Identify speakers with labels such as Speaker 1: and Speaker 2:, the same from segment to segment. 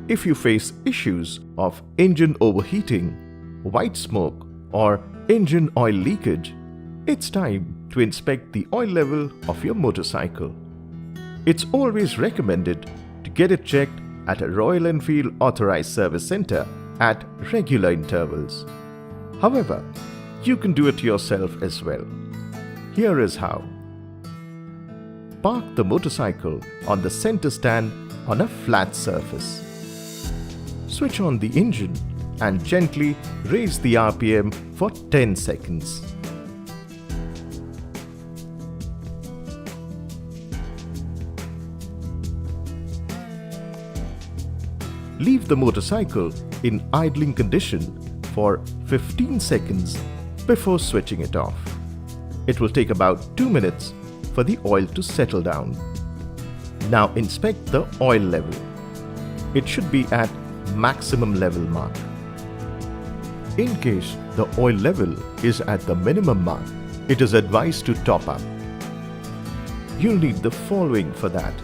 Speaker 1: If you face issues of engine overheating, white smoke, or engine oil leakage, it's time to inspect the oil level of your motorcycle. It's always recommended to get it checked at a Royal Enfield authorized service center at regular intervals. However, you can do it yourself as well. Here is how. Park the motorcycle on the center stand on a flat surface. Switch on the engine and gently raise the RPM for 10 seconds. Leave the motorcycle in idling condition for 15 seconds before switching it off. It will take about 2 minutes for the oil to settle down. Now inspect the oil level. It should be at maximum level mark. In case the oil level is at the minimum mark, it is advised to top up. You'll need the following for that: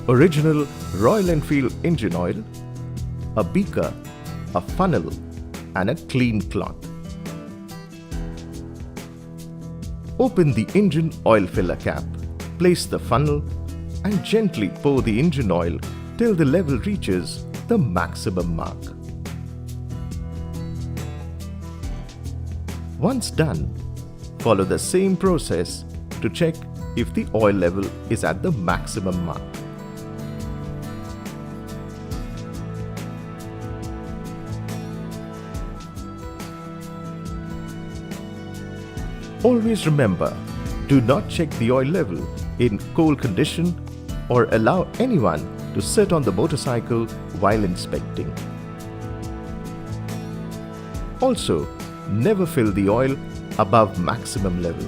Speaker 1: original Royal Enfield engine oil, a beaker, a funnel, and a clean cloth. Open the engine oil filler cap, place the funnel, and gently pour the engine oil till the level reaches the maximum mark. Once done, follow the same process to check if the oil level is at the maximum mark. Always remember, do not check the oil level in cold condition or allow anyone to sit on the motorcycle while inspecting. Also, never fill the oil above maximum level.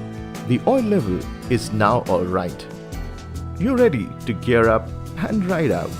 Speaker 1: The oil level is now alright. You're ready to gear up and ride out.